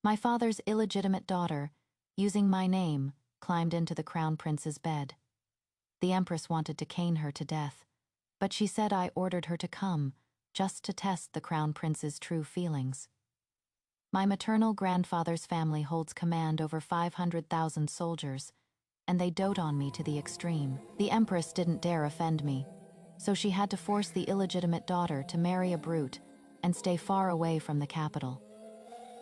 My father's illegitimate daughter, using my name, climbed into the crown prince's bed. The empress wanted to cane her to death, but she said I ordered her to come, just to test the crown prince's true feelings. My maternal grandfather's family holds command over 500,000 soldiers, and they dote on me to the extreme. The empress didn't dare offend me, so she had to force the illegitimate daughter to marry a brute and stay far away from the capital.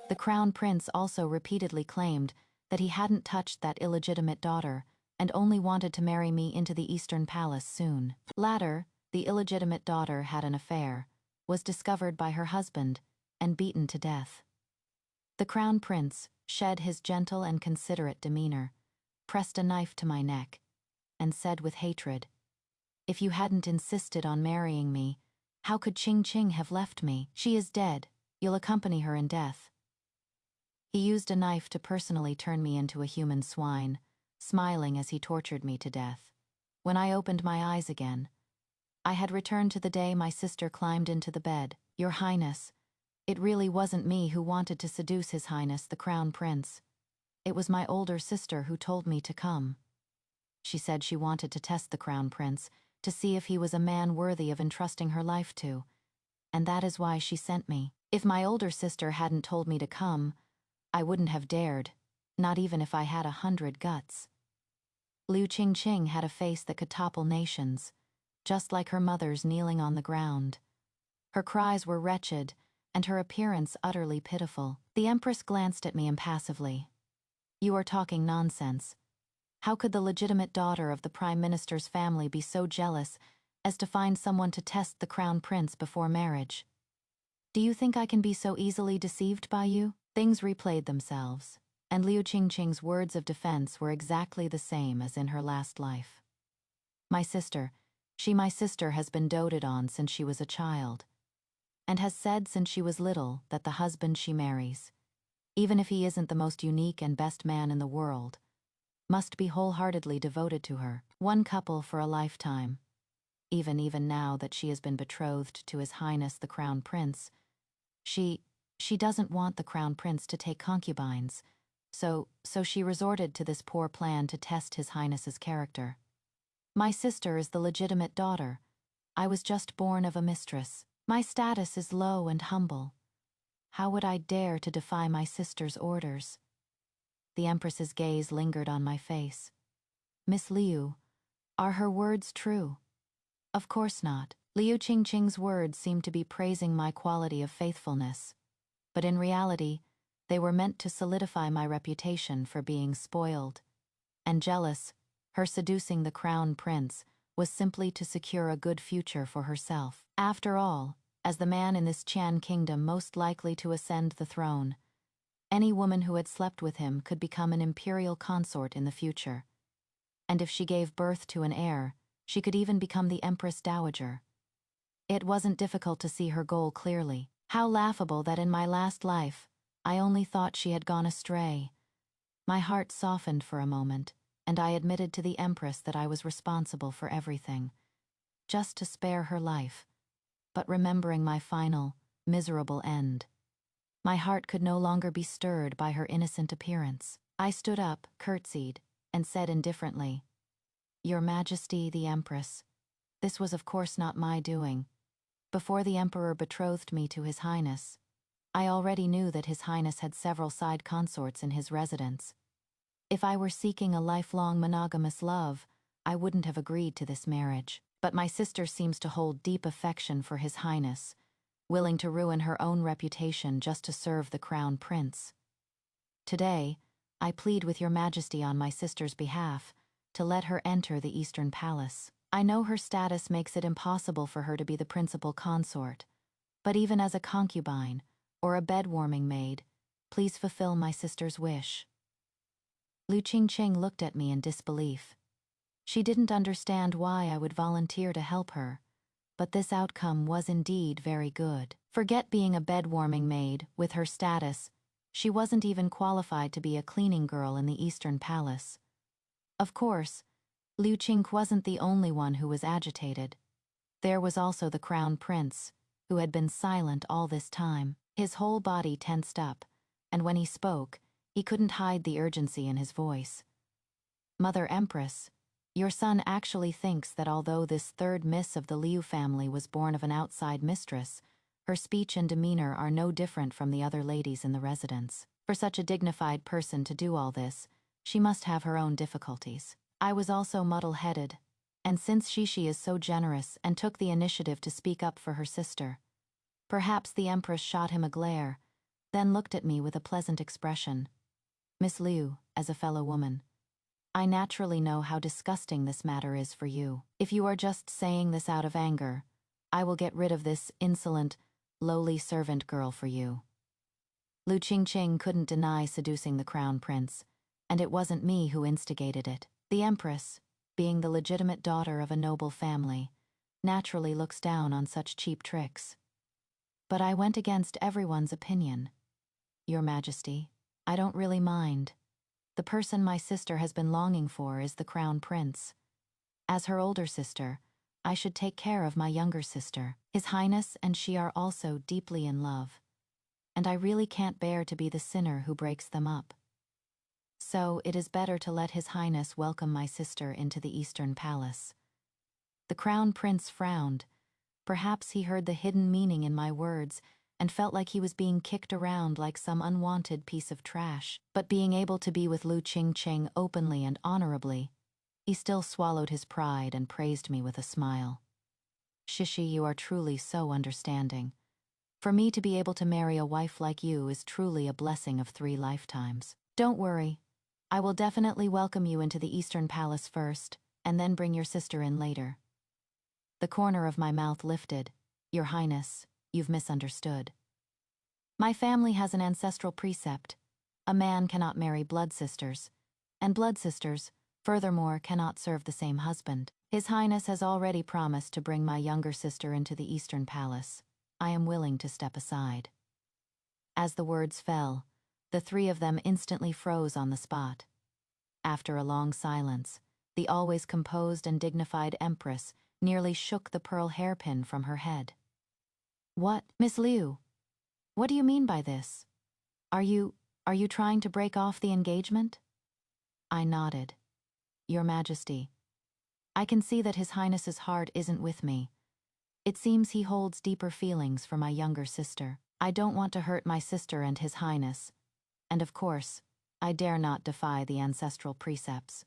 The crown prince also repeatedly claimed that he hadn't touched that illegitimate daughter and only wanted to marry me into the Eastern Palace soon. Later, the illegitimate daughter had an affair, was discovered by her husband, and beaten to death. The crown prince shed his gentle and considerate demeanor, pressed a knife to my neck, and said with hatred, "If you hadn't insisted on marrying me, how could Ching Ching have left me? She is dead. You'll accompany her in death." He used a knife to personally turn me into a human swine, smiling as he tortured me to death. When I opened my eyes again, I had returned to the day my sister climbed into the bed. "Your Highness, it really wasn't me who wanted to seduce His Highness the Crown Prince. It was my older sister who told me to come." She said she wanted to test the Crown Prince to see if he was a man worthy of entrusting her life to, and that is why she sent me. If my older sister hadn't told me to come, I wouldn't have dared, not even if I had 100 guts. Liu Qingqing had a face that could topple nations, just like her mother's kneeling on the ground. Her cries were wretched, and her appearance utterly pitiful. The Empress glanced at me impassively. "You are talking nonsense. How could the legitimate daughter of the Prime Minister's family be so jealous as to find someone to test the Crown Prince before marriage? Do you think I can be so easily deceived by you?" Things replayed themselves, and Liu Qingqing's words of defense were exactly the same as in her last life. My sister has been doted on since she was a child, and has said since she was little that the husband she marries, even if he isn't the most unique and best man in the world, must be wholeheartedly devoted to her, one couple for a lifetime. Even now that she has been betrothed to His Highness the Crown Prince, she doesn't want the Crown Prince to take concubines, so she resorted to this poor plan to test His Highness's character. My sister is the legitimate daughter. I was just born of a mistress. My status is low and humble. How would I dare to defy my sister's orders? The Empress's gaze lingered on my face. "Miss Liu, are her words true?" "Of course not." Liu Qingqing's words seemed to be praising my quality of faithfulness, but in reality, they were meant to solidify my reputation for being spoiled and jealous. Her seducing the Crown Prince was simply to secure a good future for herself. After all, as the man in this Qian kingdom most likely to ascend the throne, any woman who had slept with him could become an imperial consort in the future. And if she gave birth to an heir, she could even become the Empress Dowager. It wasn't difficult to see her goal clearly. How laughable that in my last life, I only thought she had gone astray. My heart softened for a moment, and I admitted to the Empress that I was responsible for everything, just to spare her life, but remembering my final, miserable end. My heart could no longer be stirred by her innocent appearance. I stood up, curtsied, and said indifferently, "Your Majesty the Empress, this was of course not my doing. Before the Emperor betrothed me to His Highness, I already knew that His Highness had several side consorts in his residence. If I were seeking a lifelong monogamous love, I wouldn't have agreed to this marriage. But my sister seems to hold deep affection for His Highness, willing to ruin her own reputation just to serve the Crown Prince. Today, I plead with Your Majesty on my sister's behalf to let her enter the Eastern Palace. I know her status makes it impossible for her to be the principal consort, but even as a concubine or a bed-warming maid, please fulfill my sister's wish." Liu Qingqing looked at me in disbelief. She didn't understand why I would volunteer to help her, but this outcome was indeed very good. Forget being a bed-warming maid. With her status, she wasn't even qualified to be a cleaning girl in the Eastern Palace. Of course, Liu Qing wasn't the only one who was agitated. There was also the Crown Prince, who had been silent all this time. His whole body tensed up, and when he spoke, he couldn't hide the urgency in his voice. Mother Empress, your son actually thinks that although this third miss of the Liu family was born of an outside mistress, her speech and demeanor are no different from the other ladies in the residence. For such a dignified person to do all this, she must have her own difficulties. I was also muddle-headed, and since Shishi is so generous and took the initiative to speak up for her sister, perhaps the Empress shot him a glare, then looked at me with a pleasant expression. Miss Liu, as a fellow woman, I naturally know how disgusting this matter is for you. If you are just saying this out of anger, I will get rid of this insolent, lowly servant girl for you. Lu Qingqing couldn't deny seducing the crown prince, and it wasn't me who instigated it. The Empress, being the legitimate daughter of a noble family, naturally looks down on such cheap tricks. But I went against everyone's opinion. Your Majesty, I don't really mind. The person my sister has been longing for is the crown prince. As her older sister, I should take care of my younger sister. His Highness and she are also deeply in love, and I really can't bear to be the sinner who breaks them up. So it is better to let His Highness welcome my sister into the Eastern Palace. The crown prince frowned. Perhaps he heard the hidden meaning in my words and felt like he was being kicked around like some unwanted piece of trash. But being able to be with Lu Qingqing openly and honorably, he still swallowed his pride and praised me with a smile. Shishi, you are truly so understanding. For me to be able to marry a wife like you is truly a blessing of 3 lifetimes. Don't worry. I will definitely welcome you into the Eastern Palace first, and then bring your sister in later. The corner of my mouth lifted. Your Highness, you've misunderstood. My family has an ancestral precept. A man cannot marry blood sisters, and blood sisters, furthermore, cannot serve the same husband. His Highness has already promised to bring my younger sister into the Eastern Palace. I am willing to step aside. As the words fell, the 3 of them instantly froze on the spot. After a long silence, the always composed and dignified Empress nearly shook the pearl hairpin from her head. What, Miss Liu? What do you mean by this? Are you trying to break off the engagement? I nodded. Your Majesty, I can see that His Highness's heart isn't with me. It seems he holds deeper feelings for my younger sister. I don't want to hurt my sister and His Highness, and of course, I dare not defy the ancestral precepts.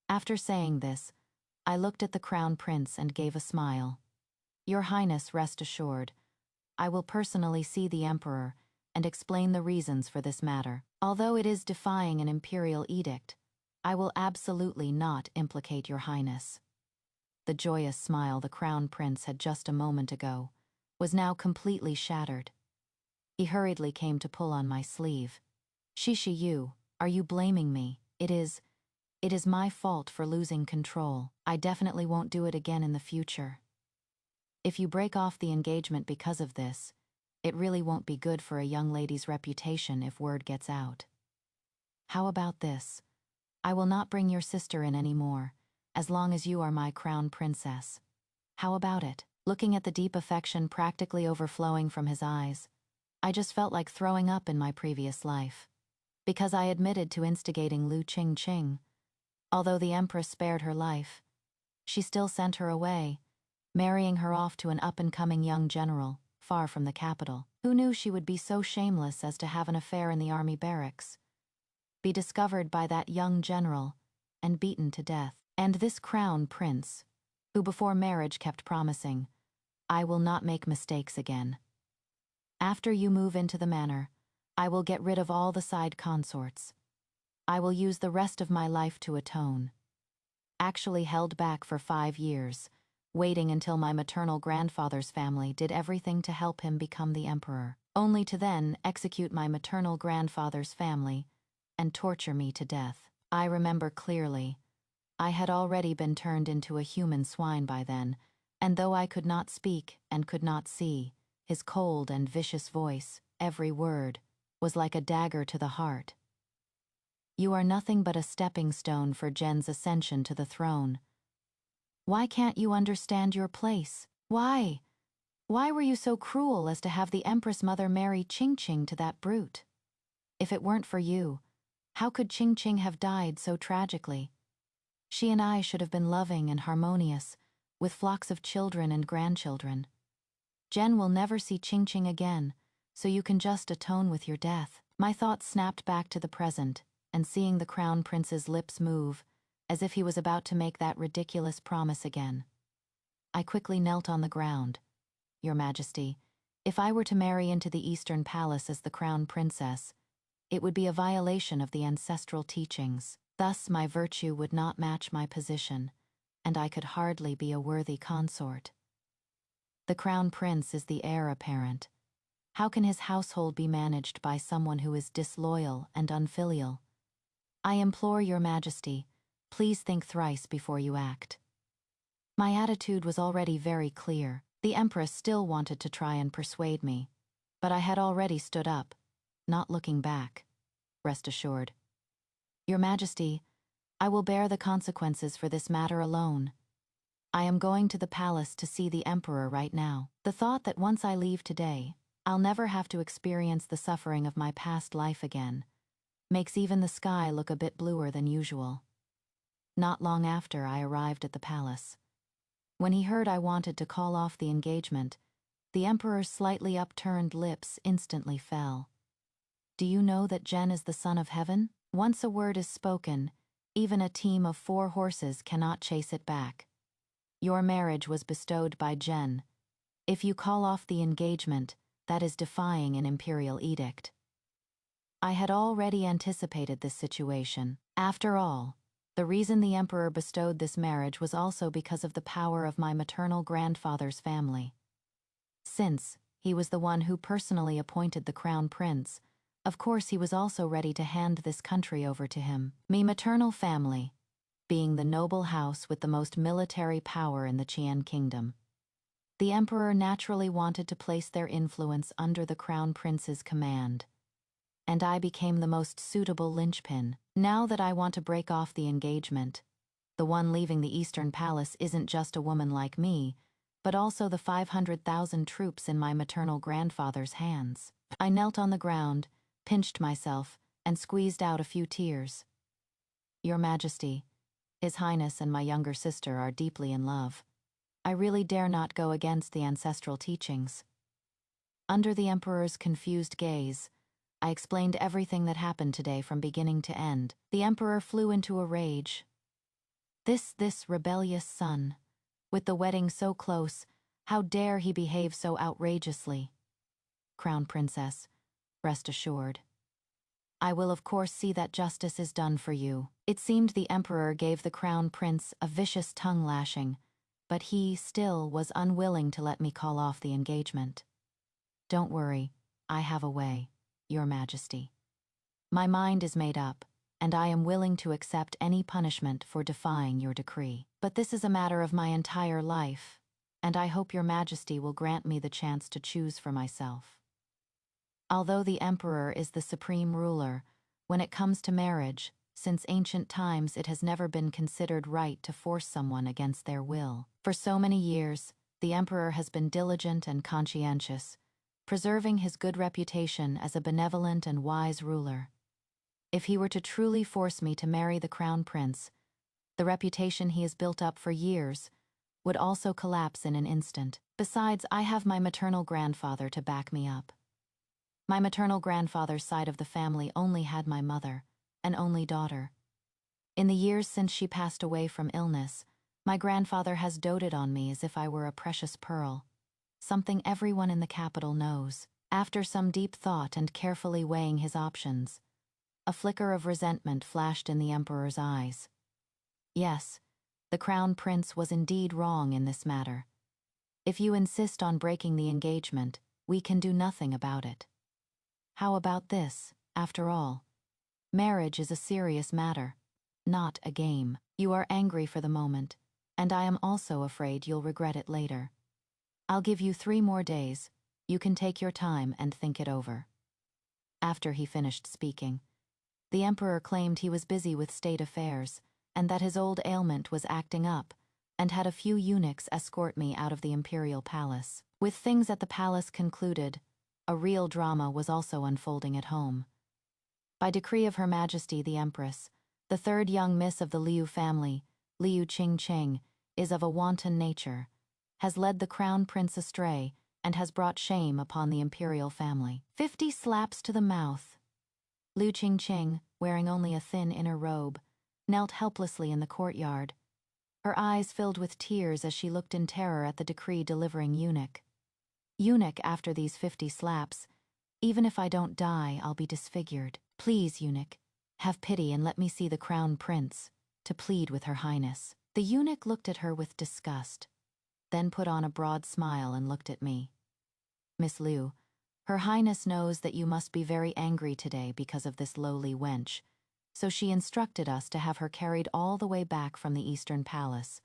After saying this, I looked at the crown prince and gave a smile. Your Highness, rest assured, I will personally see the Emperor and explain the reasons for this matter. Although it is defying an imperial edict, I will absolutely not implicate your Highness. The joyous smile the crown prince had just a moment ago was now completely shattered. He hurriedly came to pull on my sleeve. Shishi, you, are you blaming me? It is my fault for losing control. I definitely won't do it again in the future. If you break off the engagement because of this, it really won't be good for a young lady's reputation if word gets out. How about this? I will not bring your sister in anymore, as long as you are my crown princess. How about it? Looking at the deep affection practically overflowing from his eyes, I just felt like throwing up in my previous life. Because I admitted to instigating Lu Qingqing. Although the Empress spared her life, she still sent her away, marrying her off to an up-and-coming young general, far from the capital. Who knew she would be so shameless as to have an affair in the army barracks, be discovered by that young general, and beaten to death? And this crown prince, who before marriage kept promising, I will not make mistakes again. After you move into the manor, I will get rid of all the side consorts. I will use the rest of my life to atone. Actually held back for 5 years, waiting until my maternal grandfather's family did everything to help him become the emperor, only to then execute my maternal grandfather's family and torture me to death. I remember clearly. I had already been turned into a human swine by then, and though I could not speak and could not see, his cold and vicious voice, every word, was like a dagger to the heart. You are nothing but a stepping stone for Jen's ascension to the throne. Why can't you understand your place? Why? Why were you so cruel as to have the Empress Mother marry Qingqing to that brute? If it weren't for you, how could Ching Ching have died so tragically? She and I should have been loving and harmonious, with flocks of children and grandchildren. Jen will never see Ching Ching again, so you can just atone with your death. My thoughts snapped back to the present, and seeing the Crown Prince's lips move, as if he was about to make that ridiculous promise again. I quickly knelt on the ground. Your Majesty, if I were to marry into the Eastern Palace as the Crown Princess, it would be a violation of the ancestral teachings. Thus my virtue would not match my position, and I could hardly be a worthy consort. The Crown Prince is the heir apparent. How can his household be managed by someone who is disloyal and unfilial? I implore your Majesty, please think thrice before you act. My attitude was already very clear. The Empress still wanted to try and persuade me, but I had already stood up, not looking back. Rest assured. Your Majesty, I will bear the consequences for this matter alone. I am going to the palace to see the Emperor right now. The thought that once I leave today, I'll never have to experience the suffering of my past life again, makes even the sky look a bit bluer than usual. Not long after I arrived at the palace. When he heard I wanted to call off the engagement, the Emperor's slightly upturned lips instantly fell. Do you know that Jen is the son of heaven? Once a word is spoken, even a team of 4 horses cannot chase it back. Your marriage was bestowed by Jen. If you call off the engagement, that is defying an imperial edict. I had already anticipated this situation. After all, the reason the Emperor bestowed this marriage was also because of the power of my maternal grandfather's family. Since he was the one who personally appointed the Crown Prince, of course he was also ready to hand this country over to him. Me maternal family, being the noble house with the most military power in the Qian Kingdom. The Emperor naturally wanted to place their influence under the Crown Prince's command, and I became the most suitable linchpin. Now that I want to break off the engagement, the one leaving the Eastern Palace isn't just a woman like me, but also the 500,000 troops in my maternal grandfather's hands. I knelt on the ground, pinched myself, and squeezed out a few tears. Your Majesty, His Highness and my younger sister are deeply in love. I really dare not go against the ancestral teachings. Under the Emperor's confused gaze, I explained everything that happened today from beginning to end. The Emperor flew into a rage. This rebellious son, with the wedding so close, how dare he behave so outrageously? Crown Princess, rest assured. I will of course see that justice is done for you. It seemed the Emperor gave the Crown Prince a vicious tongue lashing, but he still was unwilling to let me call off the engagement. Don't worry, I have a way, Your Majesty. My mind is made up, and I am willing to accept any punishment for defying your decree. But this is a matter of my entire life, and I hope Your Majesty will grant me the chance to choose for myself. Although the Emperor is the supreme ruler, when it comes to marriage, since ancient times it has never been considered right to force someone against their will. For so many years, the Emperor has been diligent and conscientious, preserving his good reputation as a benevolent and wise ruler. If he were to truly force me to marry the Crown Prince, the reputation he has built up for years would also collapse in an instant. Besides, I have my maternal grandfather to back me up. My maternal grandfather's side of the family only had my mother, an only daughter. In the years since she passed away from illness, my grandfather has doted on me as if I were a precious pearl, something everyone in the capital knows. After some deep thought and carefully weighing his options, a flicker of resentment flashed in the Emperor's eyes. Yes, the Crown Prince was indeed wrong in this matter. If you insist on breaking the engagement, we can do nothing about it. How about this, after all? Marriage is a serious matter, not a game. You are angry for the moment, and I am also afraid you'll regret it later. I'll give you 3 more days. You can take your time and think it over. After he finished speaking, the Emperor claimed he was busy with state affairs, and that his old ailment was acting up, and had a few eunuchs escort me out of the Imperial Palace. With things at the palace concluded, a real drama was also unfolding at home. By decree of Her Majesty the Empress, the third young miss of the Liu family, Liu Qingqing, is of a wanton nature, has led the crown prince astray, and has brought shame upon the imperial family. 50 slaps to the mouth. Liu Qingqing, wearing only a thin inner robe, knelt helplessly in the courtyard. Her eyes filled with tears as she looked in terror at the decree-delivering eunuch. Eunuch, after these 50 slaps, even if I don't die, I'll be disfigured. Please, eunuch, have pity and let me see the crown prince, to plead with Her Highness. The eunuch looked at her with disgust, then put on a broad smile and looked at me. Miss Liu, Her Highness knows that you must be very angry today because of this lowly wench, so she instructed us to have her carried all the way back from the Eastern Palace,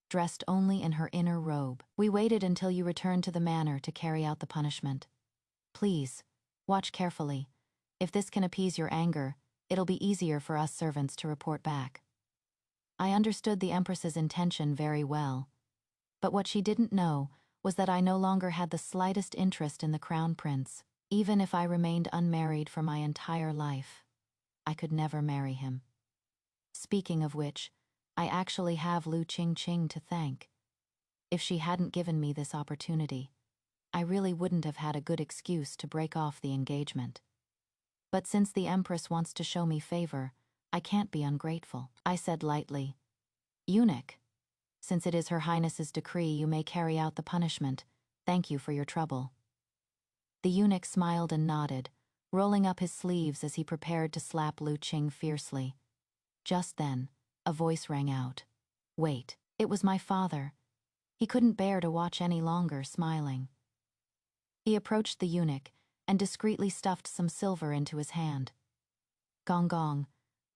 dressed only in her inner robe. We waited until you returned to the manor to carry out the punishment. Please, watch carefully. If this can appease your anger, it'll be easier for us servants to report back. I understood the Empress's intention very well, but what she didn't know was that I no longer had the slightest interest in the crown prince. Even if I remained unmarried for my entire life, I could never marry him. Speaking of which, I actually have Liu Qingqing to thank. If she hadn't given me this opportunity, I really wouldn't have had a good excuse to break off the engagement. But since the Empress wants to show me favor, I can't be ungrateful. I said lightly, Eunuch, since it is Her Highness's decree, you may carry out the punishment. Thank you for your trouble. The eunuch smiled and nodded, rolling up his sleeves as he prepared to slap Liu Qing fiercely. Just then, a voice rang out. Wait, it was my father. He couldn't bear to watch any longer, smiling. He approached the eunuch and discreetly stuffed some silver into his hand. Gong Gong,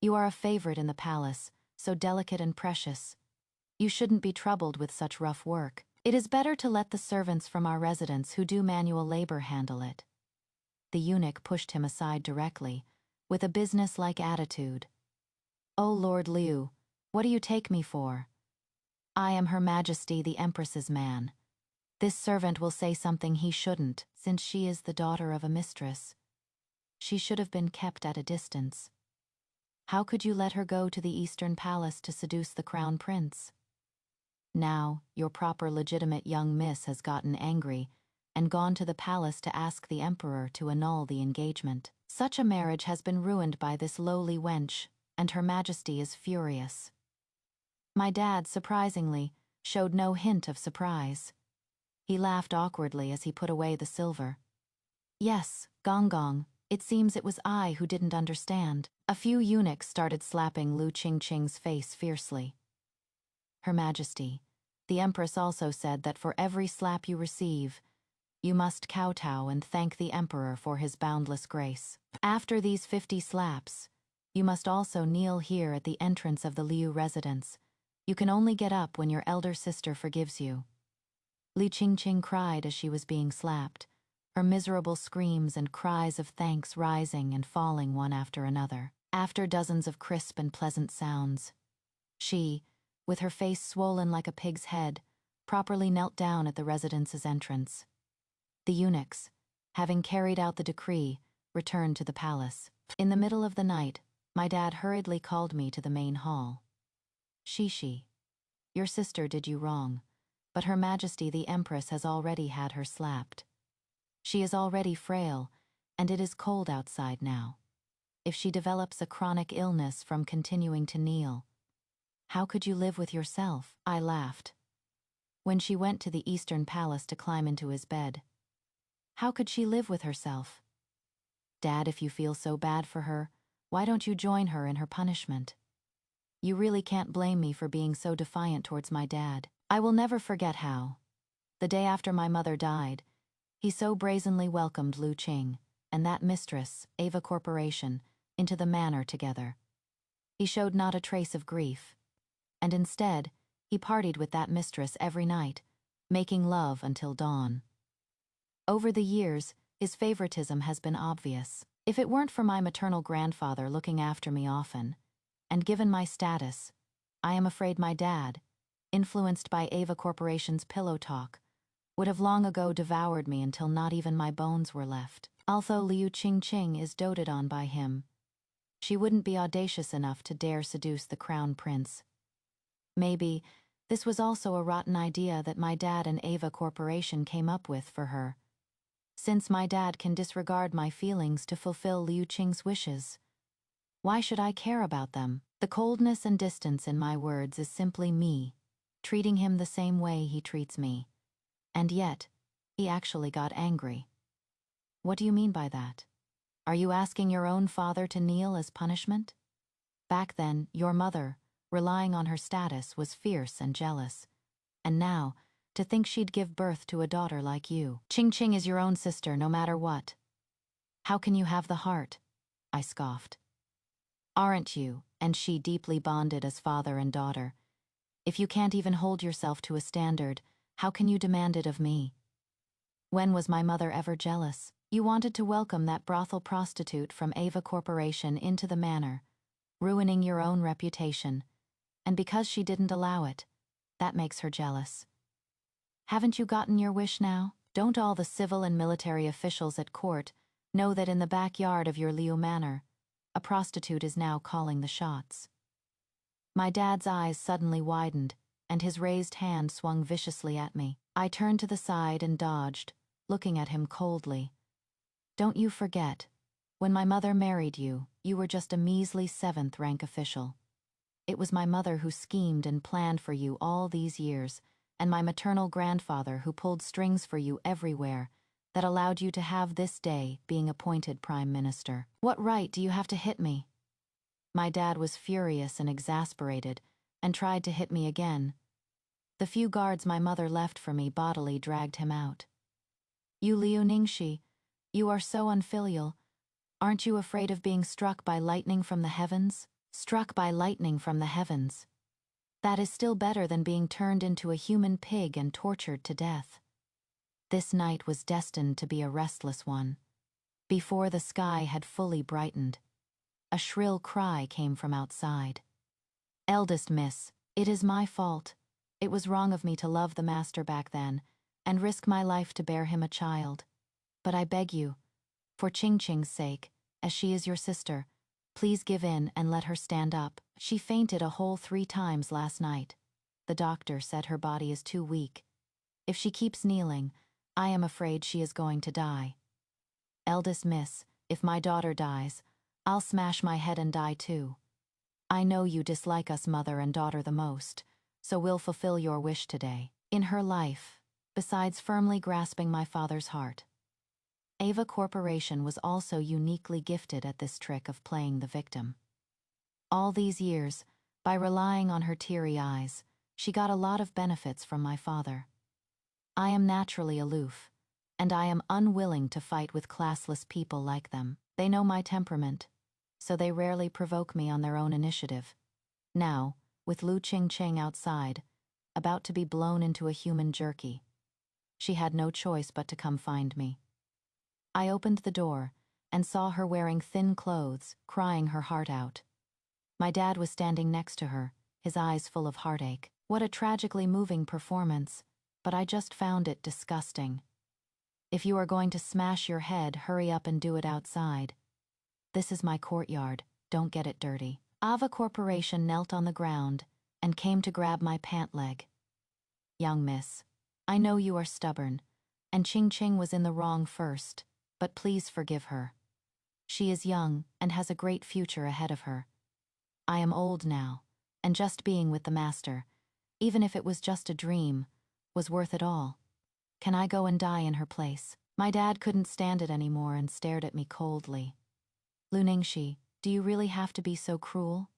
you are a favorite in the palace, so delicate and precious. You shouldn't be troubled with such rough work. It is better to let the servants from our residence who do manual labor handle it. The eunuch pushed him aside directly, with a business-like attitude. Oh, Lord Liu, what do you take me for? I am Her Majesty the Empress's man. This servant will say something he shouldn't, since she is the daughter of a mistress. She should have been kept at a distance. How could you let her go to the Eastern Palace to seduce the crown prince? Now, your proper legitimate young miss has gotten angry and gone to the palace to ask the emperor to annul the engagement. Such a marriage has been ruined by this lowly wench, and Her Majesty is furious. My dad, surprisingly, showed no hint of surprise. He laughed awkwardly as he put away the silver. Yes, Gong Gong, it seems it was I who didn't understand. A few eunuchs started slapping Liu Qingqing's face fiercely. Her Majesty, the Empress also said that for every slap you receive, you must kowtow and thank the Emperor for his boundless grace. After these 50 slaps, you must also kneel here at the entrance of the Liu residence. You can only get up when your elder sister forgives you. Liu Qingqing cried as she was being slapped, her miserable screams and cries of thanks rising and falling one after another. After dozens of crisp and pleasant sounds, she, with her face swollen like a pig's head, properly knelt down at the residence's entrance. The eunuchs, having carried out the decree, returned to the palace. In the middle of the night, my dad hurriedly called me to the main hall. Shishi, your sister did you wrong, but Her Majesty the Empress has already had her slapped. She is already frail, and it is cold outside now. If she develops a chronic illness from continuing to kneel, how could you live with yourself? I laughed. When she went to the Eastern Palace to climb into his bed, how could she live with herself? Dad, if you feel so bad for her, why don't you join her in her punishment? You really can't blame me for being so defiant towards my dad. I will never forget how, the day after my mother died, he so brazenly welcomed Liu Qing and that mistress, Ava Corporation, into the manor together. He showed not a trace of grief, and instead, he partied with that mistress every night, making love until dawn. Over the years, his favoritism has been obvious. If it weren't for my maternal grandfather looking after me often, and given my status, I am afraid my dad, influenced by Ava Corporation's pillow talk, would have long ago devoured me until not even my bones were left. Although Liu Qingqing is doted on by him, she wouldn't be audacious enough to dare seduce the crown prince. Maybe this was also a rotten idea that my dad and Ava Corporation came up with for her. Since my dad can disregard my feelings to fulfill Liu Qing's wishes, why should I care about them? The coldness and distance in my words is simply me, treating him the same way he treats me. And yet, he actually got angry. What do you mean by that? Are you asking your own father to kneel as punishment? Back then, your mother, relying on her status, was fierce and jealous. And now, to think she'd give birth to a daughter like you. Qing is your own sister, no matter what. How can you have the heart? I scoffed. Aren't you and she deeply bonded as father and daughter? If you can't even hold yourself to a standard, how can you demand it of me? When was my mother ever jealous? You wanted to welcome that brothel prostitute from Ava Corporation into the manor, ruining your own reputation, and because she didn't allow it, that makes her jealous. Haven't you gotten your wish now? Don't all the civil and military officials at court know that in the backyard of your Liu Manor, a prostitute is now calling the shots? My dad's eyes suddenly widened, and his raised hand swung viciously at me. I turned to the side and dodged, looking at him coldly. Don't you forget, when my mother married you, you were just a measly 7th-rank official. It was my mother who schemed and planned for you all these years, and my maternal grandfather who pulled strings for you everywhere, that allowed you to have this day being appointed Prime Minister. What right do you have to hit me? My dad was furious and exasperated, and tried to hit me again. The few guards my mother left for me bodily dragged him out. You Liu Ningxi, you are so unfilial. Aren't you afraid of being struck by lightning from the heavens? Struck by lightning from the heavens. That is still better than being turned into a human pig and tortured to death. This night was destined to be a restless one. Before the sky had fully brightened, a shrill cry came from outside. Eldest miss, it is my fault. It was wrong of me to love the master back then, and risk my life to bear him a child. But I beg you, for Qing's sake, as she is your sister, please give in and let her stand up. She fainted a whole 3 times last night. The doctor said her body is too weak. If she keeps kneeling, I am afraid she is going to die. Eldest miss, if my daughter dies, I'll smash my head and die too. I know you dislike us mother and daughter the most, so we'll fulfill your wish today. In her life, besides firmly grasping my father's heart, Ava Corporation was also uniquely gifted at this trick of playing the victim. All these years, by relying on her teary eyes, she got a lot of benefits from my father. I am naturally aloof, and I am unwilling to fight with classless people like them. They know my temperament, so they rarely provoke me on their own initiative. Now, with Liu Qing outside, about to be blown into a human jerky, she had no choice but to come find me. I opened the door and saw her wearing thin clothes, crying her heart out. My dad was standing next to her, his eyes full of heartache. What a tragically moving performance, but I just found it disgusting. If you are going to smash your head, hurry up and do it outside. This is my courtyard, don't get it dirty. Ava Corporation knelt on the ground and came to grab my pant leg. Young miss, I know you are stubborn, and Qing was in the wrong first, but please forgive her. She is young and has a great future ahead of her. I am old now, and just being with the master, even if it was just a dream, was worth it all. Can I go and die in her place? My dad couldn't stand it anymore and stared at me coldly. Liu Ningxi, do you really have to be so cruel?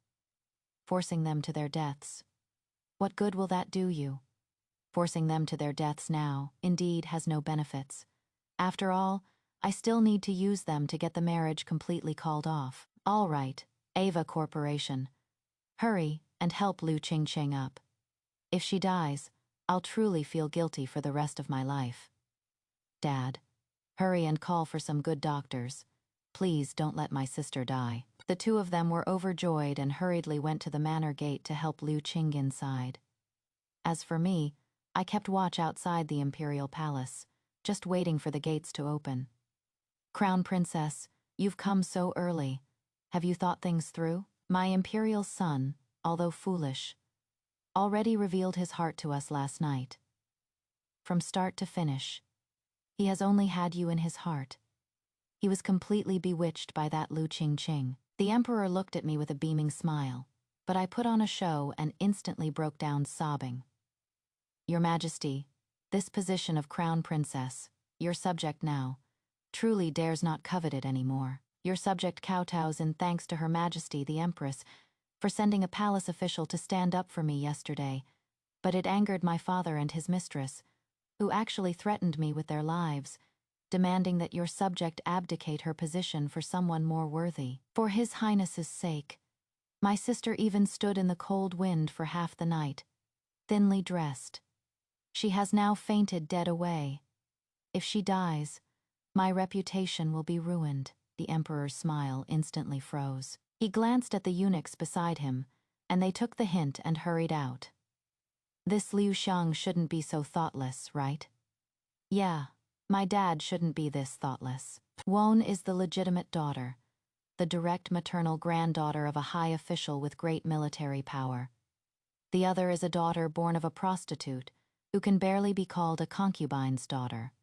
Forcing them to their deaths. What good will that do you? Forcing them to their deaths now, indeed, has no benefits. After all, I still need to use them to get the marriage completely called off. All right, Ava Corporation. Hurry and help Liu Qing up. If she dies, I'll truly feel guilty for the rest of my life. Dad, hurry and call for some good doctors. Please don't let my sister die. The two of them were overjoyed and hurriedly went to the manor gate to help Liu Qing inside. As for me, I kept watch outside the Imperial Palace, just waiting for the gates to open. Crown Princess, you've come so early. Have you thought things through? My Imperial son, although foolish, already revealed his heart to us last night. From start to finish, he has only had you in his heart. He was completely bewitched by that Liu Qingqing. The Emperor looked at me with a beaming smile, but I put on a show and instantly broke down sobbing. Your Majesty, this position of Crown Princess, your subject now, truly dares not covet it anymore. Your subject kowtows in thanks to Her Majesty the Empress for sending a palace official to stand up for me yesterday, but it angered my father and his mistress, who actually threatened me with their lives, demanding that your subject abdicate her position for someone more worthy. For His Highness's sake, my sister even stood in the cold wind for half the night, thinly dressed. She has now fainted dead away. If she dies, my reputation will be ruined. The Emperor's smile instantly froze. He glanced at the eunuchs beside him, and they took the hint and hurried out. This Liu Xiang shouldn't be so thoughtless, right? Yeah, my dad shouldn't be this thoughtless. Wen is the legitimate daughter, the direct maternal granddaughter of a high official with great military power. The other is a daughter born of a prostitute, who can barely be called a concubine's daughter.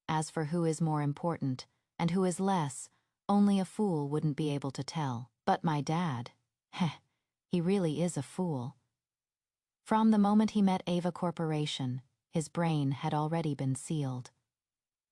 As for who is more important, and who is less, only a fool wouldn't be able to tell. But my dad, he really is a fool. From the moment he met Ava Corporation, his brain had already been sealed.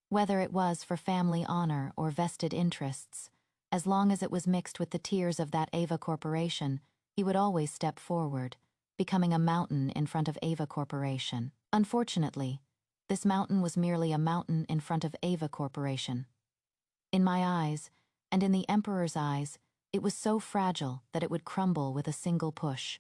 Whether it was for family honor or vested interests, as long as it was mixed with the tears of that Ava Corporation, he would always step forward, becoming a mountain in front of Ava Corporation. Unfortunately, this mountain was merely a mountain in front of Ava Corporation. In my eyes, and in the Emperor's eyes, it was so fragile that it would crumble with a single push.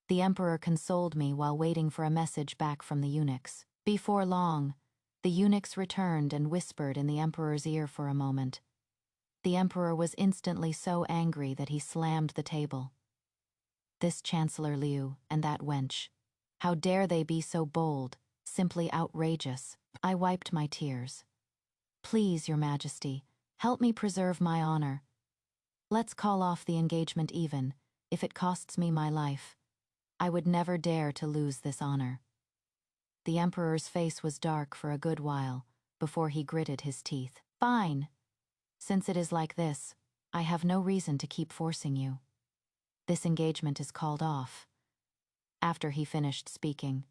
The Emperor consoled me while waiting for a message back from the eunuchs. Before long, the eunuchs returned and whispered in the Emperor's ear for a moment. The Emperor was instantly so angry that he slammed the table. This Chancellor Liu and that wench. How dare they be so bold, simply outrageous. I wiped my tears. Please, Your Majesty, help me preserve my honor. Let's call off the engagement even, if it costs me my life. I would never dare to lose this honor. The Emperor's face was dark for a good while, before he gritted his teeth. Fine. Since it is like this, I have no reason to keep forcing you. This engagement is called off. After he finished speaking,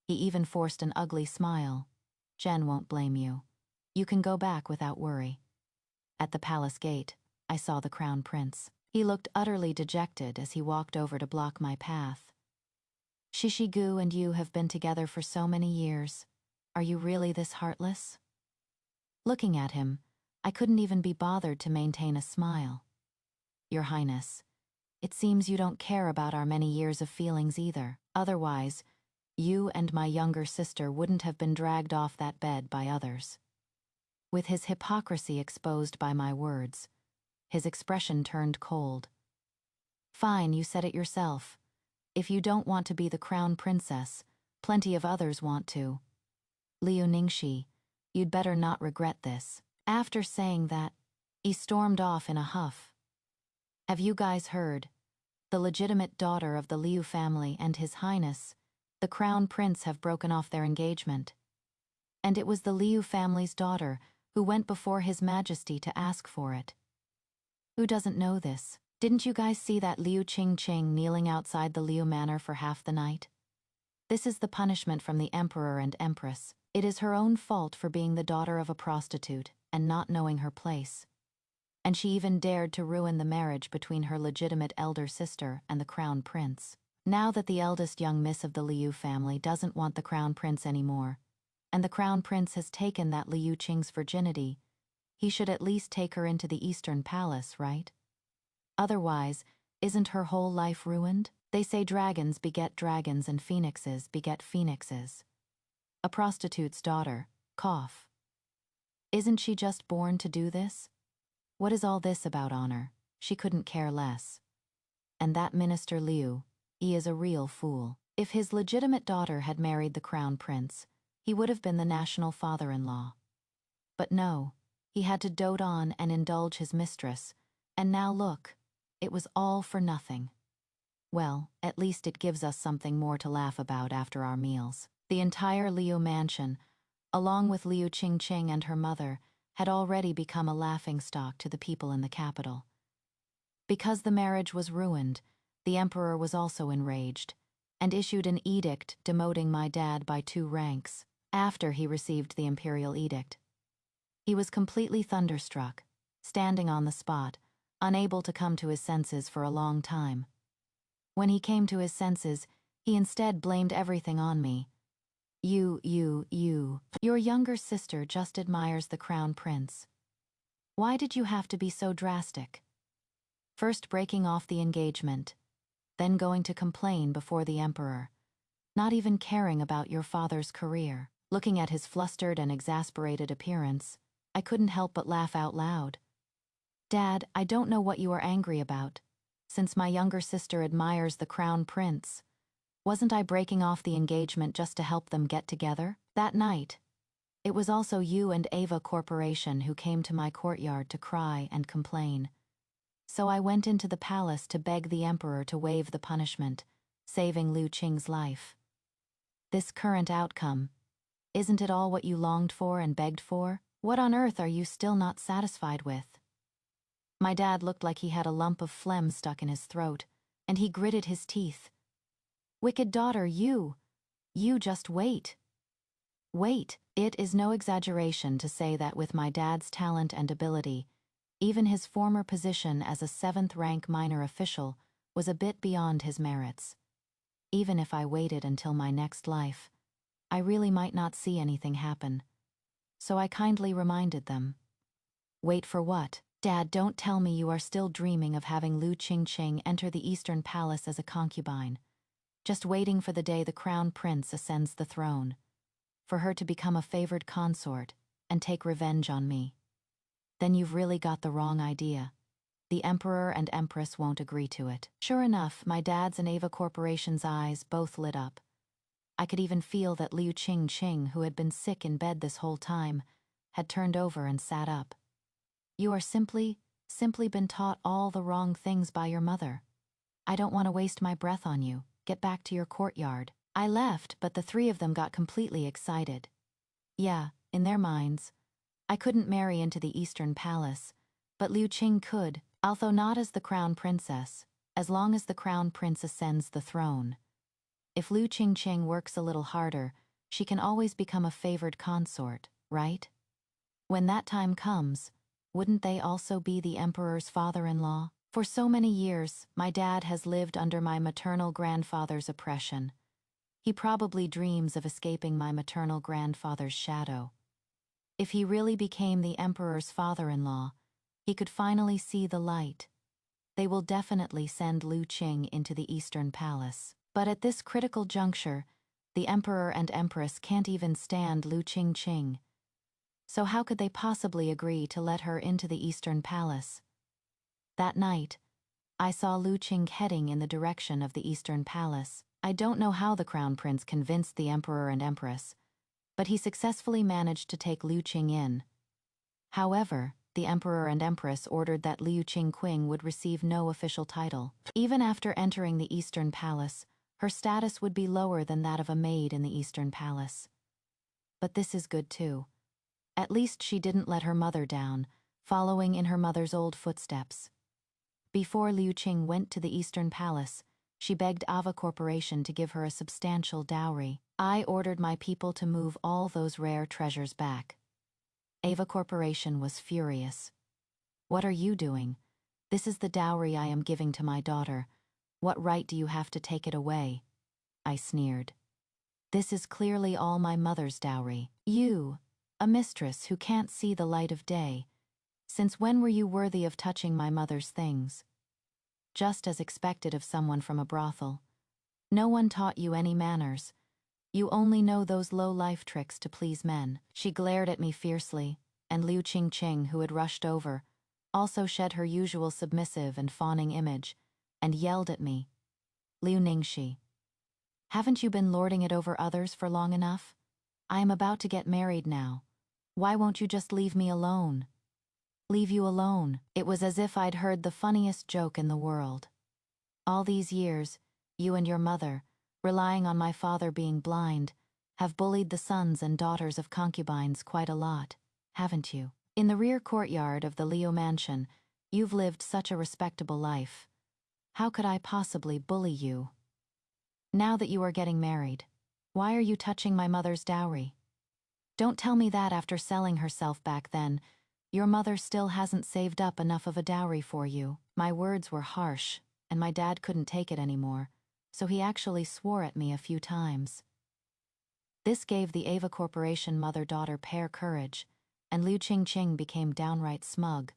he even forced an ugly smile. Jen won't blame you. You can go back without worry. At the palace gate, I saw the Crown Prince. He looked utterly dejected as he walked over to block my path. Shishigu and you have been together for so many years. Are you really this heartless? Looking at him, I couldn't even be bothered to maintain a smile. Your Highness, it seems you don't care about our many years of feelings either. Otherwise, you and my younger sister wouldn't have been dragged off that bed by others. With his hypocrisy exposed by my words, his expression turned cold. Fine, you said it yourself. If you don't want to be the Crown Princess, plenty of others want to. Liu Ningxi, you'd better not regret this. After saying that, he stormed off in a huff. Have you guys heard? The legitimate daughter of the Liu family and His Highness, the Crown Prince, have broken off their engagement. And it was the Liu family's daughter who went before His Majesty to ask for it. Who doesn't know this? Didn't you guys see that Liu Qingqing kneeling outside the Liu Manor for half the night? This is the punishment from the Emperor and Empress. It is her own fault for being the daughter of a prostitute and not knowing her place. And she even dared to ruin the marriage between her legitimate elder sister and the Crown Prince. Now that the eldest young miss of the Liu family doesn't want the Crown Prince anymore, and the Crown Prince has taken that Liu Qing's virginity, he should at least take her into the Eastern Palace, right? Otherwise, isn't her whole life ruined? They say dragons beget dragons and phoenixes beget phoenixes. A prostitute's daughter, cough. Isn't she just born to do this? What is all this about honor? She couldn't care less. And that Minister Liu, he is a real fool. If his legitimate daughter had married the Crown Prince, he would have been the national father-in-law. But no, he had to dote on and indulge his mistress, And now look, it was all for nothing. Well, at least it gives us something more to laugh about after our meals. The entire Liu mansion, along with Liu Qingqing and her mother, had already become a laughingstock to the people in the capital. Because the marriage was ruined, the emperor was also enraged, and issued an edict demoting my dad by 2 ranks, after he received the imperial edict. He was completely thunderstruck, standing on the spot, unable to come to his senses for a long time. When he came to his senses, he instead blamed everything on me. You. Your younger sister just admires the crown prince. Why did you have to be so drastic? First breaking off the engagement, then going to complain before the emperor, not even caring about your father's career. Looking at his flustered and exasperated appearance, I couldn't help but laugh out loud. Dad, I don't know what you are angry about. Since my younger sister admires the crown prince, wasn't I breaking off the engagement just to help them get together? That night, it was also you and Ava Corporation who came to my courtyard to cry and complain. So I went into the palace to beg the emperor to waive the punishment, saving Liu Qing's life. This current outcome, isn't it all what you longed for and begged for? What on earth are you still not satisfied with? My dad looked like he had a lump of phlegm stuck in his throat, and he gritted his teeth. Wicked daughter, you just wait. Wait, it is no exaggeration to say that with my dad's talent and ability, even his former position as a 7th-rank minor official was a bit beyond his merits. Even if I waited until my next life, I really might not see anything happen. So I kindly reminded them. Wait for what? Dad, don't tell me you are still dreaming of having Liu Qingqing enter the Eastern Palace as a concubine, just waiting for the day the crown prince ascends the throne, for her to become a favored consort and take revenge on me. Then you've really got the wrong idea. The emperor and empress won't agree to it. Sure enough, my dad's and Ava Corporation's eyes both lit up. I could even feel that Liu Qingqing, who had been sick in bed this whole time, had turned over and sat up. You are simply been taught all the wrong things by your mother. I don't want to waste my breath on you. Get back to your courtyard. I left, but the 3 of them got completely excited. Yeah, in their minds, I couldn't marry into the Eastern Palace, but Liu Qing could, although not as the crown princess, as long as the crown prince ascends the throne. If Liu Qingqing works a little harder, she can always become a favored consort, right? When that time comes, wouldn't they also be the emperor's father-in-law? For so many years, my dad has lived under my maternal grandfather's oppression. He probably dreams of escaping my maternal grandfather's shadow. If he really became the emperor's father-in-law, he could finally see the light. They will definitely send Liu Qing into the Eastern Palace. But at this critical juncture, the emperor and empress can't even stand Liu Qingqing. So how could they possibly agree to let her into the Eastern Palace? That night, I saw Liu Qing heading in the direction of the Eastern Palace. I don't know how the crown prince convinced the emperor and empress, but he successfully managed to take Liu Qing in. However, the emperor and empress ordered that Liu Qingqing would receive no official title. Even after entering the Eastern Palace, her status would be lower than that of a maid in the Eastern Palace. But this is good too. At least she didn't let her mother down, following in her mother's old footsteps. Before Liu Qing went to the Eastern Palace, she begged Ava Corporation to give her a substantial dowry. I ordered my people to move all those rare treasures back. Ava Corporation was furious. What are you doing? This is the dowry I am giving to my daughter. What right do you have to take it away? I sneered. This is clearly all my mother's dowry. You, a mistress who can't see the light of day. Since when were you worthy of touching my mother's things? Just as expected of someone from a brothel. No one taught you any manners. You only know those low-life tricks to please men. She glared at me fiercely, and Liu Qingqing, who had rushed over, also shed her usual submissive and fawning image, and yelled at me. Liu Ningxi, haven't you been lording it over others for long enough? I am about to get married now. Why won't you just leave me alone? Leave you alone. It was as if I'd heard the funniest joke in the world. All these years, you and your mother, relying on my father being blind, have bullied the sons and daughters of concubines quite a lot, haven't you? In the rear courtyard of the Leo mansion, you've lived such a respectable life. How could I possibly bully you? Now that you are getting married, why are you touching my mother's dowry? Don't tell me that after selling herself back then, your mother still hasn't saved up enough of a dowry for you. My words were harsh, and my dad couldn't take it anymore, so he actually swore at me a few times. This gave the Ava Corporation mother-daughter pair courage, and Liu Qingqing became downright smug.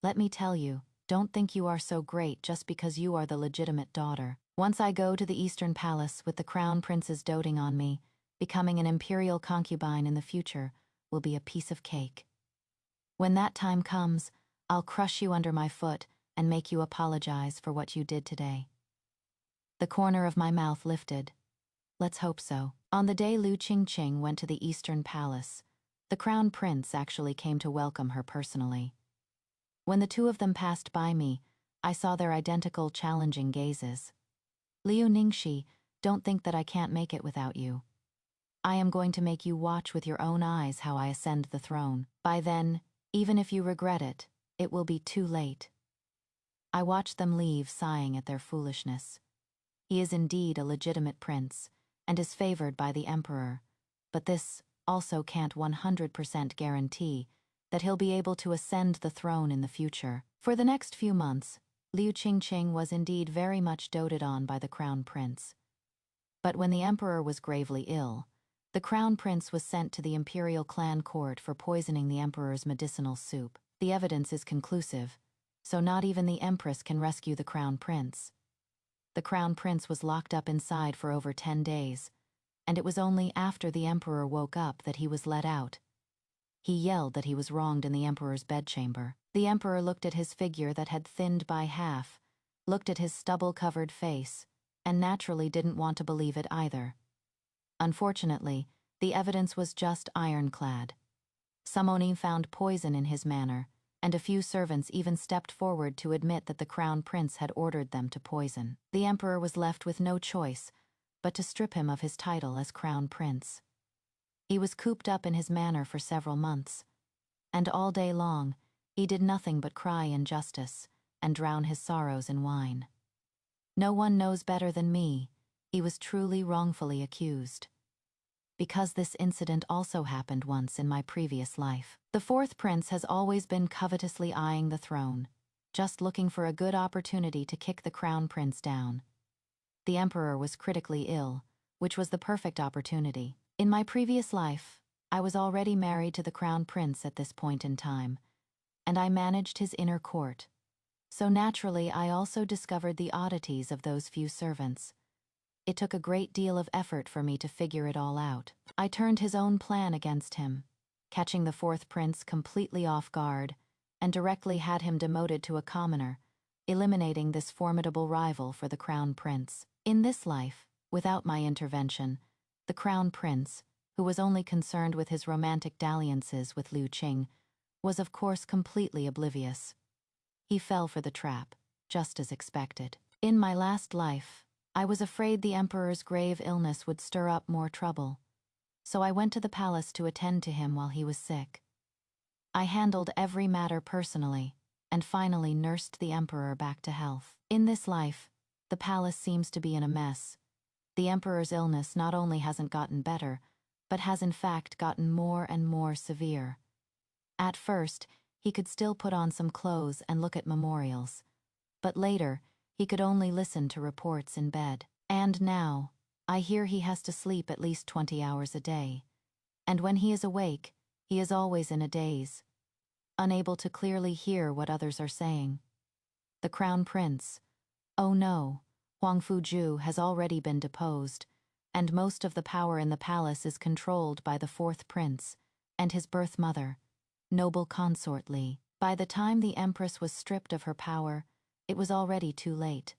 Let me tell you, don't think you are so great just because you are the legitimate daughter. Once I go to the Eastern Palace with the crown princes doting on me, becoming an imperial concubine in the future will be a piece of cake. When that time comes, I'll crush you under my foot and make you apologize for what you did today. The corner of my mouth lifted. Let's hope so. On the day Liu Qingqing went to the Eastern Palace, the crown prince actually came to welcome her personally. When the two of them passed by me, I saw their identical challenging gazes. Liu Ningxi, don't think that I can't make it without you. I am going to make you watch with your own eyes how I ascend the throne. By then, even if you regret it, it will be too late. I watched them leave, sighing at their foolishness. He is indeed a legitimate prince, and is favored by the emperor, but this also can't 100% guarantee that he'll be able to ascend the throne in the future. For the next few months, Liu Qingqing was indeed very much doted on by the crown prince. But when the emperor was gravely ill, the crown prince was sent to the imperial clan court for poisoning the emperor's medicinal soup. The evidence is conclusive, so not even the empress can rescue the crown prince. The crown prince was locked up inside for over 10 days, and it was only after the emperor woke up that he was let out. He yelled that he was wronged in the emperor's bedchamber. The emperor looked at his figure that had thinned by half, looked at his stubble-covered face, and naturally didn't want to believe it either. Unfortunately, the evidence was just ironclad. Some Oni found poison in his manner, and a few servants even stepped forward to admit that the crown prince had ordered them to poison. The emperor was left with no choice but to strip him of his title as crown prince. He was cooped up in his manor for several months, and all day long he did nothing but cry injustice and drown his sorrows in wine. No one knows better than me, he was truly wrongfully accused. Because this incident also happened once in my previous life. The fourth prince has always been covetously eyeing the throne, just looking for a good opportunity to kick the crown prince down. The emperor was critically ill, which was the perfect opportunity. In my previous life, I was already married to the crown prince at this point in time, and I managed his inner court. So naturally, I also discovered the oddities of those few servants. It took a great deal of effort for me to figure it all out. I turned his own plan against him, catching the fourth prince completely off guard, and directly had him demoted to a commoner, eliminating this formidable rival for the crown prince. In this life, without my intervention, the crown prince, who was only concerned with his romantic dalliances with Liu Qing, was of course completely oblivious. He fell for the trap, just as expected. In my last life, I was afraid the emperor's grave illness would stir up more trouble, so I went to the palace to attend to him while he was sick. I handled every matter personally, and finally nursed the emperor back to health. In this life, the palace seems to be in a mess. The emperor's illness not only hasn't gotten better, but has in fact gotten more and more severe. At first, he could still put on some clothes and look at memorials, but later, he could only listen to reports in bed. And now, I hear he has to sleep at least 20 hours a day. And when he is awake, he is always in a daze, unable to clearly hear what others are saying. The crown prince, oh no, Huang Fuju, has already been deposed, and most of the power in the palace is controlled by the fourth prince and his birth mother, noble consort Li. By the time the empress was stripped of her power, it was already too late.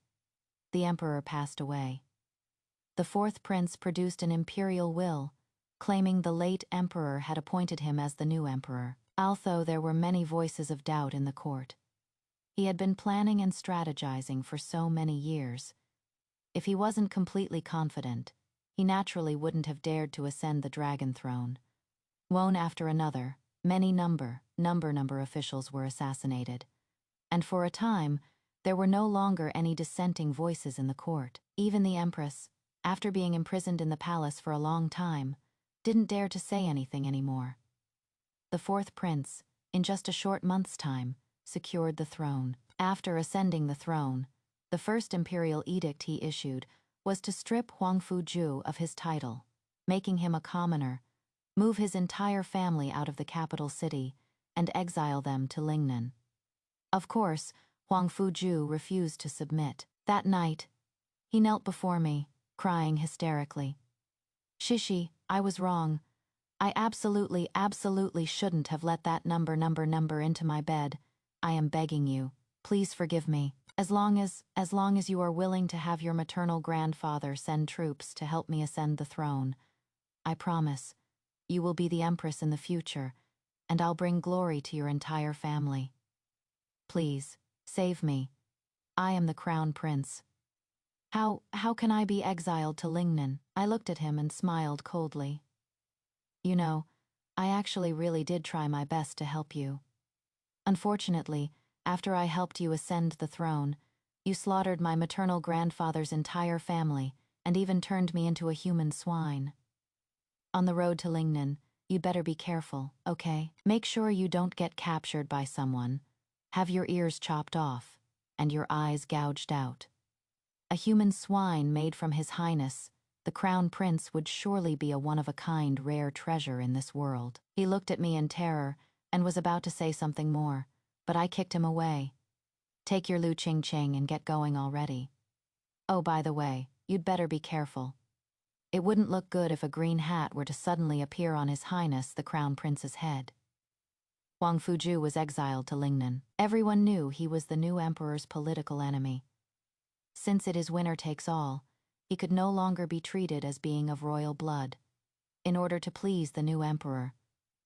The emperor passed away. The fourth prince produced an imperial will, claiming the late emperor had appointed him as the new emperor. Although there were many voices of doubt in the court. He had been planning and strategizing for so many years. If he wasn't completely confident, he naturally wouldn't have dared to ascend the dragon throne. One after another, many number officials were assassinated. And for a time, there were no longer any dissenting voices in the court. Even the Empress, after being imprisoned in the palace for a long time, didn't dare to say anything anymore. The fourth prince, in just a short month's time, secured the throne. After ascending the throne, the first imperial edict he issued was to strip Huang Fuju of his title, making him a commoner, move his entire family out of the capital city, and exile them to Lingnan. Of course, Huang Fuju refused to submit. That night, he knelt before me, crying hysterically. "Shishi, I was wrong. I absolutely shouldn't have let that number into my bed. I am begging you, please forgive me. As long as you are willing to have your maternal grandfather send troops to help me ascend the throne, I promise, you will be the empress in the future, and I'll bring glory to your entire family. Please, save me. I am the crown prince. How can I be exiled to Lingnan?" I looked at him and smiled coldly. "You know, I actually really did try my best to help you. Unfortunately, after I helped you ascend the throne, you slaughtered my maternal grandfather's entire family and even turned me into a human swine. On the road to Lingnan, you'd better be careful, okay? Make sure you don't get captured by someone, have your ears chopped off, and your eyes gouged out. A human swine made from His Highness, the Crown Prince, would surely be a one-of-a-kind rare treasure in this world." He looked at me in terror and was about to say something more, but I kicked him away. "Take your Lu Ching Ching and get going already. Oh, by the way, you'd better be careful. It wouldn't look good if a green hat were to suddenly appear on His Highness the Crown Prince's head." Huang Fuju was exiled to Lingnan. Everyone knew he was the new emperor's political enemy. Since it is winner takes all, he could no longer be treated as being of royal blood. In order to please the new emperor,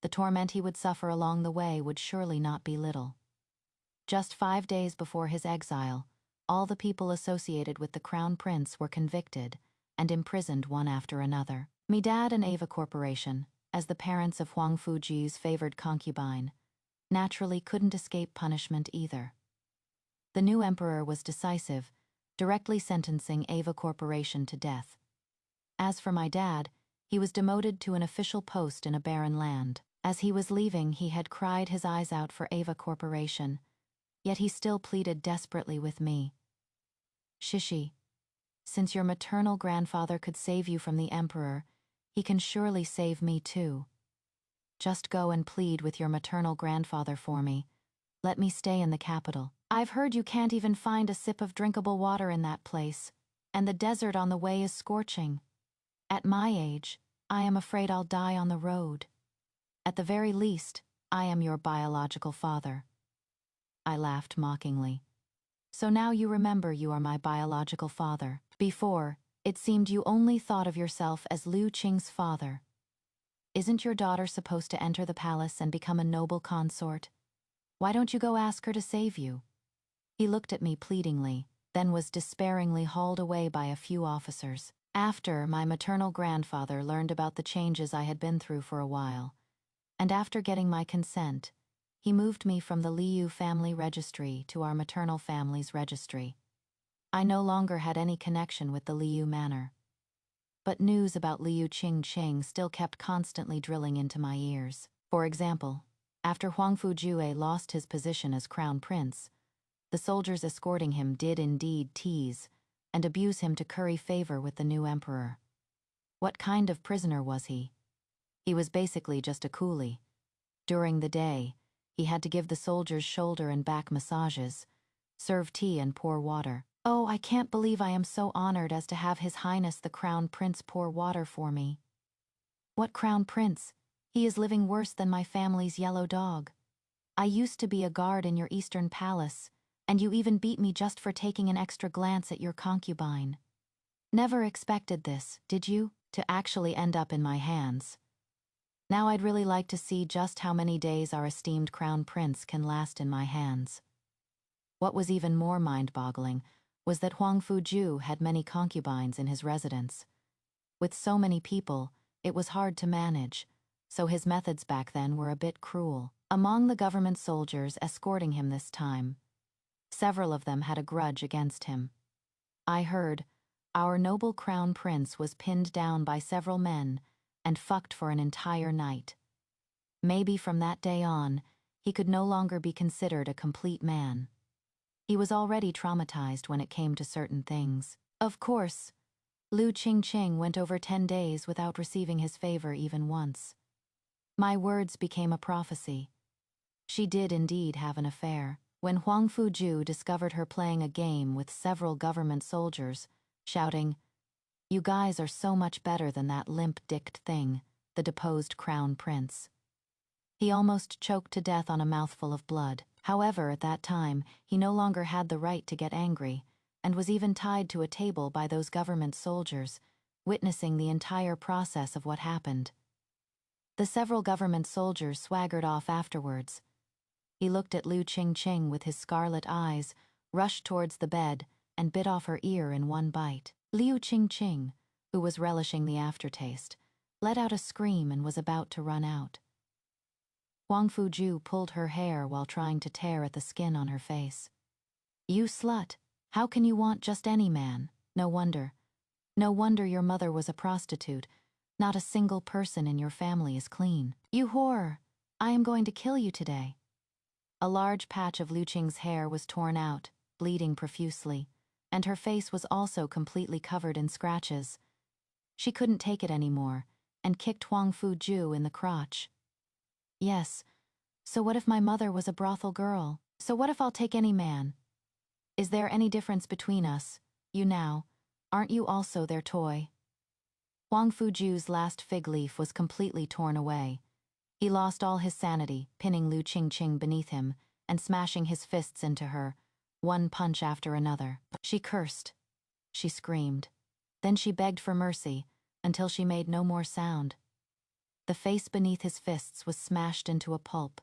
the torment he would suffer along the way would surely not be little. Just 5 days before his exile, all the people associated with the Crown Prince were convicted and imprisoned one after another. Me Dad and Ava Corporation, as the parents of Huang Fuji's favored concubine, naturally couldn't escape punishment either. The new emperor was decisive, directly sentencing Ava Corporation to death. As for my dad, he was demoted to an official post in a barren land. As he was leaving, he had cried his eyes out for Ava Corporation, yet he still pleaded desperately with me. "Shishi, since your maternal grandfather could save you from the emperor, he can surely save me too. Just go and plead with your maternal grandfather for me. Let me stay in the capital. I've heard you can't even find a sip of drinkable water in that place, and the desert on the way is scorching. At my age, I am afraid I'll die on the road. At the very least, I am your biological father." I laughed mockingly. "So now you remember you are my biological father. Before, it seemed you only thought of yourself as Liu Qing's father. Isn't your daughter supposed to enter the palace and become a noble consort? Why don't you go ask her to save you?" He looked at me pleadingly, then was despairingly hauled away by a few officers. After my maternal grandfather learned about the changes I had been through for a while, and after getting my consent, he moved me from the Liu family registry to our maternal family's registry. I no longer had any connection with the Liu manor. But news about Liu Qingqing still kept constantly drilling into my ears. For example, after Huang Fujue lost his position as crown prince, the soldiers escorting him did indeed tease and abuse him to curry favor with the new emperor. What kind of prisoner was he? He was basically just a coolie. During the day, he had to give the soldiers shoulder and back massages, serve tea and pour water. Oh, I can't believe I am so honored as to have His Highness the Crown Prince pour water for me. What Crown Prince? He is living worse than my family's yellow dog. I used to be a guard in your eastern palace, and you even beat me just for taking an extra glance at your concubine. Never expected this, did you? To actually end up in my hands. Now I'd really like to see just how many days our esteemed crown prince can last in my hands. What was even more mind-boggling was that Huang Fuju had many concubines in his residence. With so many people, it was hard to manage, so his methods back then were a bit cruel. Among the government soldiers escorting him this time, several of them had a grudge against him. I heard, our noble crown prince was pinned down by several men and fucked for an entire night. Maybe from that day on, he could no longer be considered a complete man. He was already traumatized when it came to certain things. Of course, Liu Qingqing went over 10 days without receiving his favor even once. My words became a prophecy. She did indeed have an affair. When Huang Fuju discovered her playing a game with several government soldiers, shouting, "You guys are so much better than that limp-dicked thing," the deposed crown prince. He almost choked to death on a mouthful of blood. However, at that time, he no longer had the right to get angry, and was even tied to a table by those government soldiers, witnessing the entire process of what happened. The several government soldiers swaggered off afterwards. He looked at Liu Qingqing with his scarlet eyes, rushed towards the bed, and bit off her ear in one bite. Liu Qingqing, who was relishing the aftertaste, let out a scream and was about to run out. Huang Fuju pulled her hair while trying to tear at the skin on her face. "You slut! How can you want just any man? No wonder. No wonder your mother was a prostitute. Not a single person in your family is clean. You whore! I am going to kill you today." A large patch of Liu Qing's hair was torn out, bleeding profusely, and her face was also completely covered in scratches. She couldn't take it anymore, and kicked Huang Fuju in the crotch. "Yes, so what if my mother was a brothel girl? So what if I'll take any man? Is there any difference between us? You now, aren't you also their toy?" Huang Fuju's last fig leaf was completely torn away. He lost all his sanity, pinning Liu Qingqing beneath him and smashing his fists into her, one punch after another. She cursed. She screamed. Then she begged for mercy, until she made no more sound. The face beneath his fists was smashed into a pulp.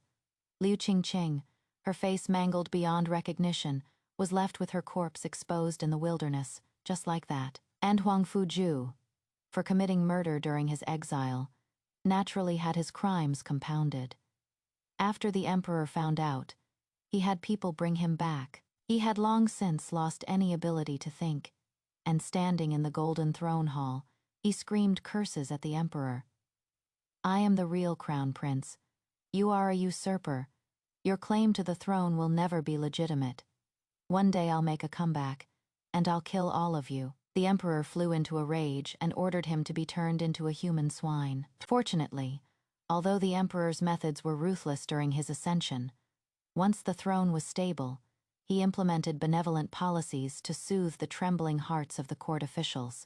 Liu Qingqing, her face mangled beyond recognition, was left with her corpse exposed in the wilderness, just like that. And Huang Fuju, for committing murder during his exile, naturally had his crimes compounded. After the emperor found out, he had people bring him back. He had long since lost any ability to think, and standing in the golden throne hall, he screamed curses at the emperor. "I am the real crown prince. You are a usurper. Your claim to the throne will never be legitimate. One day I'll make a comeback, and I'll kill all of you." The emperor flew into a rage and ordered him to be turned into a human swine. Fortunately, although the emperor's methods were ruthless during his ascension, once the throne was stable, he implemented benevolent policies to soothe the trembling hearts of the court officials,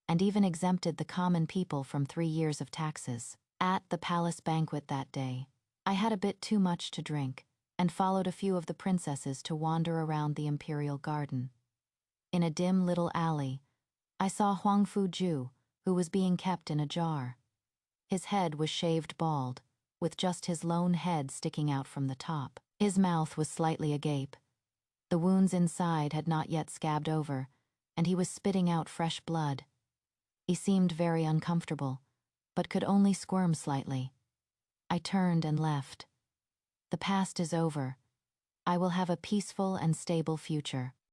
and even exempted the common people from 3 years of taxes. At the palace banquet that day, I had a bit too much to drink, and followed a few of the princesses to wander around the Imperial garden. In a dim little alley, I saw Huang Fuju, who was being kept in a jar. His head was shaved bald, with just his lone head sticking out from the top. His mouth was slightly agape. The wounds inside had not yet scabbed over, and he was spitting out fresh blood. He seemed very uncomfortable, but could only squirm slightly. I turned and left. The past is over. I will have a peaceful and stable future.